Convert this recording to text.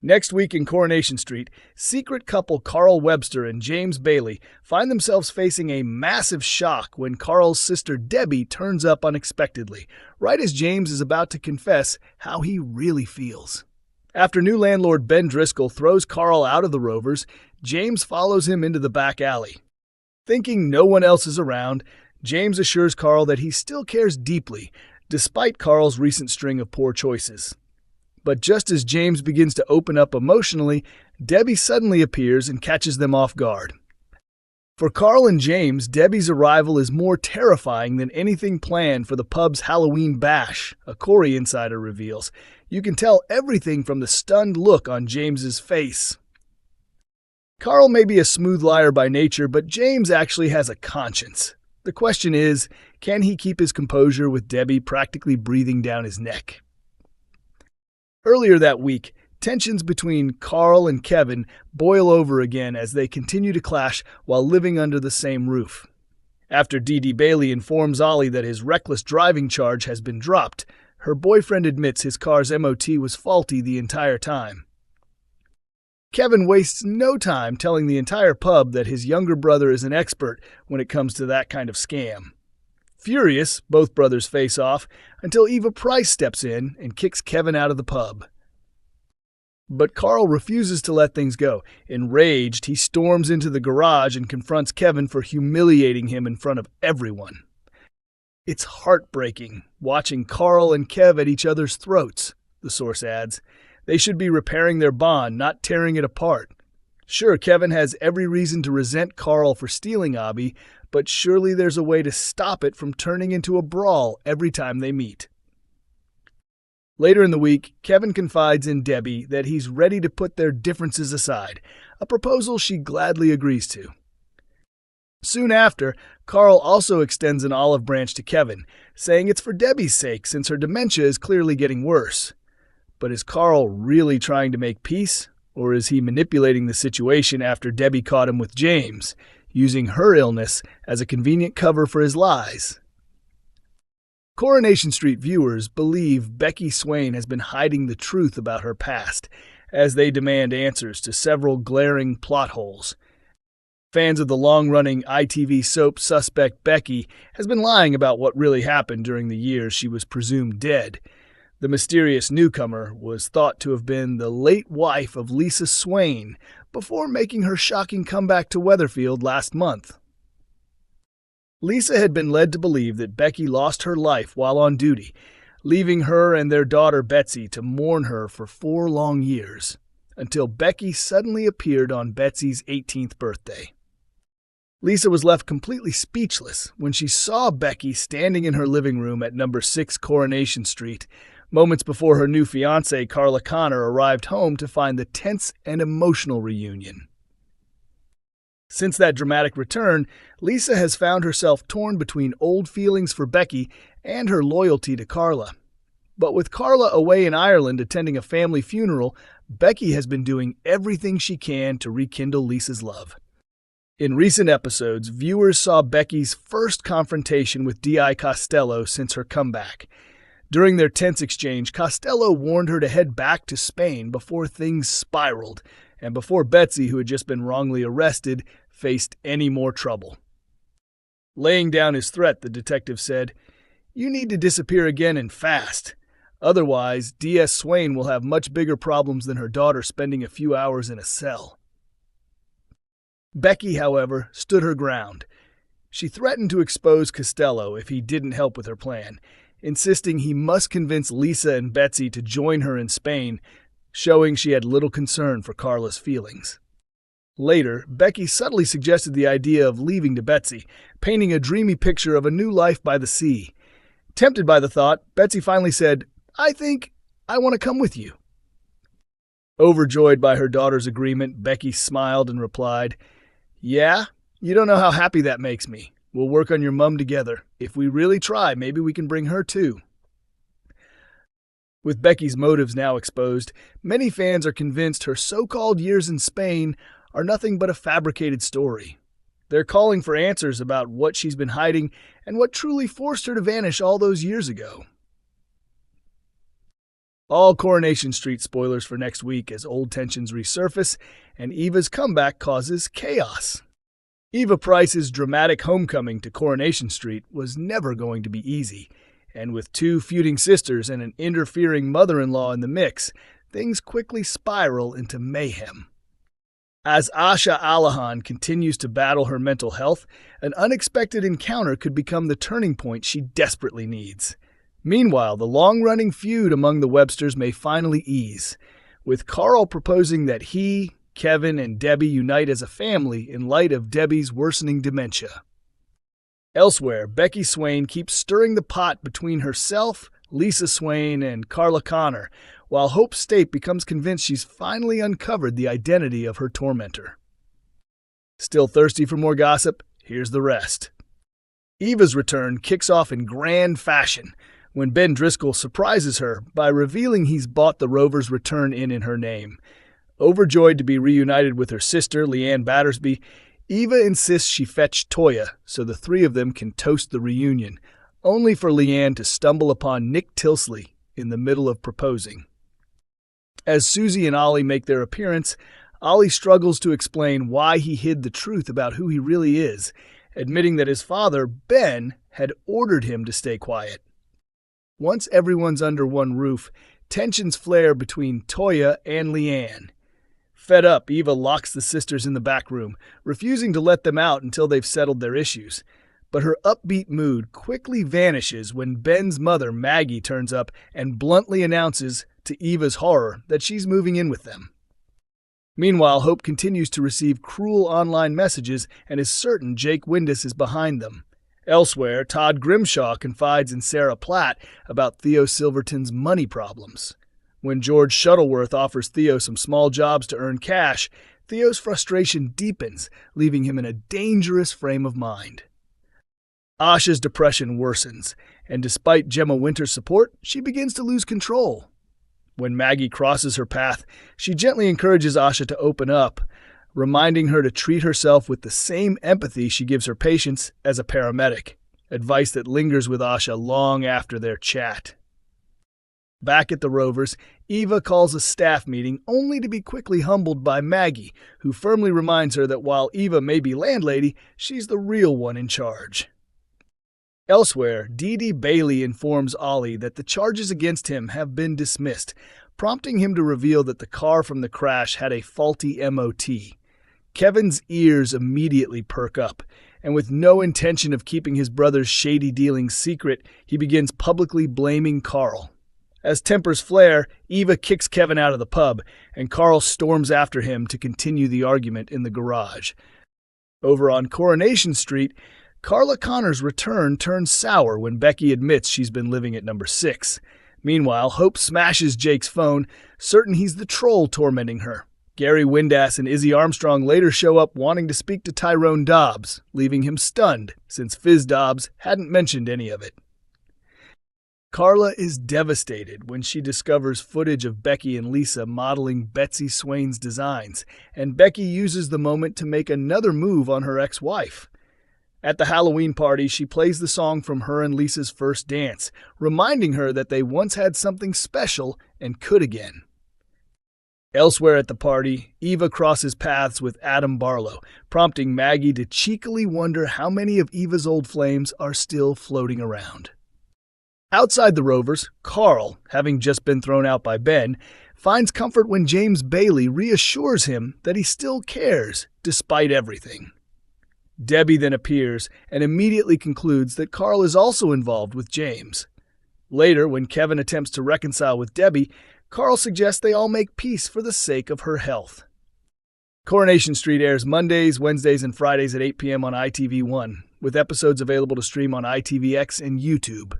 Next week in Coronation Street, secret couple Carl Webster and James Bailey find themselves facing a massive shock when Carl's sister Debbie turns up unexpectedly, right as James is about to confess how he really feels. After new landlord Ben Driscoll throws Carl out of the Rovers, James follows him into the back alley. Thinking no one else is around, James assures Carl that he still cares deeply, despite Carl's recent string of poor choices. But just as James begins to open up emotionally, Debbie suddenly appears and catches them off guard. For Carl and James, Debbie's arrival is more terrifying than anything planned for the pub's Halloween bash, a Corey insider reveals. You can tell everything from the stunned look on James's face. Carl may be a smooth liar by nature, but James actually has a conscience. The question is, can he keep his composure with Debbie practically breathing down his neck? Earlier that week, tensions between Carl and Kevin boil over again as they continue to clash while living under the same roof. After Dee Dee Bailey informs Ollie that his reckless driving charge has been dropped, her boyfriend admits his car's MOT was faulty the entire time. Kevin wastes no time telling the entire pub that his younger brother is an expert when it comes to that kind of scam. Furious, both brothers face off until Eva Price steps in and kicks Kevin out of the pub. But Carl refuses to let things go. Enraged, he storms into the garage and confronts Kevin for humiliating him in front of everyone. It's heartbreaking watching Carl and Kev at each other's throats, the source adds. They should be repairing their bond, not tearing it apart. Sure, Kevin has every reason to resent Carl for stealing Abby, but surely there's a way to stop it from turning into a brawl every time they meet. Later in the week, Kevin confides in Debbie that he's ready to put their differences aside, a proposal she gladly agrees to. Soon after, Carl also extends an olive branch to Kevin, saying it's for Debbie's sake since her dementia is clearly getting worse. But is Carl really trying to make peace, or is he manipulating the situation after Debbie caught him with James, using her illness as a convenient cover for his lies? Coronation Street viewers believe Becky Swain has been hiding the truth about her past, as they demand answers to several glaring plot holes. Fans of the long-running ITV soap suspect Becky has been lying about what really happened during the years she was presumed dead. The mysterious newcomer was thought to have been the late wife of Lisa Swain before making her shocking comeback to Weatherfield last month. Lisa had been led to believe that Becky lost her life while on duty, leaving her and their daughter Betsy to mourn her for 4 long years, until Becky suddenly appeared on Betsy's 18th birthday. Lisa was left completely speechless when she saw Becky standing in her living room at number 6 Coronation Street, moments before her new fiancé Carla arrived home to find the tense and emotional reunion. Since that dramatic return, Lisa has found herself torn between old feelings for Becky and her loyalty to Carla. But with Carla away in Ireland attending a family funeral, Becky has been doing everything she can to rekindle Lisa's love. In recent episodes, viewers saw Becky's first confrontation with D.I. Costello since her comeback. During their tense exchange, Costello warned her to head back to Spain before things spiraled, and before Betsy, who had just been wrongly arrested, faced any more trouble. Laying down his threat, the detective said, "You need to disappear again and fast. Otherwise, D.S. Swain will have much bigger problems than her daughter spending a few hours in a cell." Becky, however, stood her ground. She threatened to expose Costello if he didn't help with her plan, insisting he must convince Lisa and Betsy to join her in Spain, showing she had little concern for Carla's feelings. Later, Becky subtly suggested the idea of leaving to Betsy, painting a dreamy picture of a new life by the sea. Tempted by the thought, Betsy finally said, "I think I want to come with you." Overjoyed by her daughter's agreement, Becky smiled and replied, "Yeah, you don't know how happy that makes me. We'll work on your mum together. If we really try, maybe we can bring her too." With Becky's motives now exposed, many fans are convinced her so-called years in Spain are nothing but a fabricated story. They're calling for answers about what she's been hiding and what truly forced her to vanish all those years ago. All Coronation Street spoilers for next week as old tensions resurface and Eva's comeback causes chaos. Eva Price's dramatic homecoming to Coronation Street was never going to be easy, and with two feuding sisters and an interfering mother-in-law in the mix, things quickly spiral into mayhem. As Asha Alahan continues to battle her mental health, an unexpected encounter could become the turning point she desperately needs. Meanwhile, the long-running feud among the Websters may finally ease, with Carl proposing that he, Kevin, and Debbie unite as a family in light of Debbie's worsening dementia. Elsewhere, Becky Swain keeps stirring the pot between herself, Lisa Swain, and Carla Connor, while Hope Stape becomes convinced she's finally uncovered the identity of her tormentor. Still thirsty for more gossip? Here's the rest. Eva's return kicks off in grand fashion when Ben Driscoll surprises her by revealing he's bought the Rover's return in her name. Overjoyed to be reunited with her sister, Leanne Battersby, Eva insists she fetch Toya so the three of them can toast the reunion, only for Leanne to stumble upon Nick Tilsley in the middle of proposing. As Susie and Ollie make their appearance, Ollie struggles to explain why he hid the truth about who he really is, admitting that his father, Ben, had ordered him to stay quiet. Once everyone's under one roof, tensions flare between Toya and Leanne. Fed up, Eva locks the sisters in the back room, refusing to let them out until they've settled their issues. But her upbeat mood quickly vanishes when Ben's mother, Maggie, turns up and bluntly announces, to Eva's horror, that she's moving in with them. Meanwhile, Hope continues to receive cruel online messages and is certain Jake Windus is behind them. Elsewhere, Todd Grimshaw confides in Sarah Platt about Theo Silverton's money problems. When George Shuttleworth offers Theo some small jobs to earn cash, Theo's frustration deepens, leaving him in a dangerous frame of mind. Asha's depression worsens, and despite Gemma Winter's support, she begins to lose control. When Maggie crosses her path, she gently encourages Asha to open up, reminding her to treat herself with the same empathy she gives her patients as a paramedic, advice that lingers with Asha long after their chat. Back at the Rovers, Eva calls a staff meeting only to be quickly humbled by Maggie, who firmly reminds her that while Eva may be landlady, she's the real one in charge. Elsewhere, Dee Bailey informs Ollie that the charges against him have been dismissed, prompting him to reveal that the car from the crash had a faulty MOT. Kevin's ears immediately perk up, and with no intention of keeping his brother's shady dealings secret, he begins publicly blaming Carl. As tempers flare, Eva kicks Kevin out of the pub, and Carl storms after him to continue the argument in the garage. Over on Coronation Street, Carla Connor's return turns sour when Becky admits she's been living at number 6. Meanwhile, Hope smashes Jake's phone, certain he's the troll tormenting her. Gary Windass and Izzy Armstrong later show up wanting to speak to Tyrone Dobbs, leaving him stunned since Fizz Dobbs hadn't mentioned any of it. Carla is devastated when she discovers footage of Becky and Lisa modeling Betsy Swain's designs, and Becky uses the moment to make another move on her ex-wife. At the Halloween party, she plays the song from her and Lisa's first dance, reminding her that they once had something special and could again. Elsewhere at the party, Eva crosses paths with Adam Barlow, prompting Maggie to cheekily wonder how many of Eva's old flames are still floating around. Outside the Rovers, Carl, having just been thrown out by Ben, finds comfort when James Bailey reassures him that he still cares, despite everything. Debbie then appears and immediately concludes that Carl is also involved with James. Later, when Kevin attempts to reconcile with Debbie, Carl suggests they all make peace for the sake of her health. Coronation Street airs Mondays, Wednesdays, and Fridays at 8 p.m. on ITV1, with episodes available to stream on ITVX and YouTube.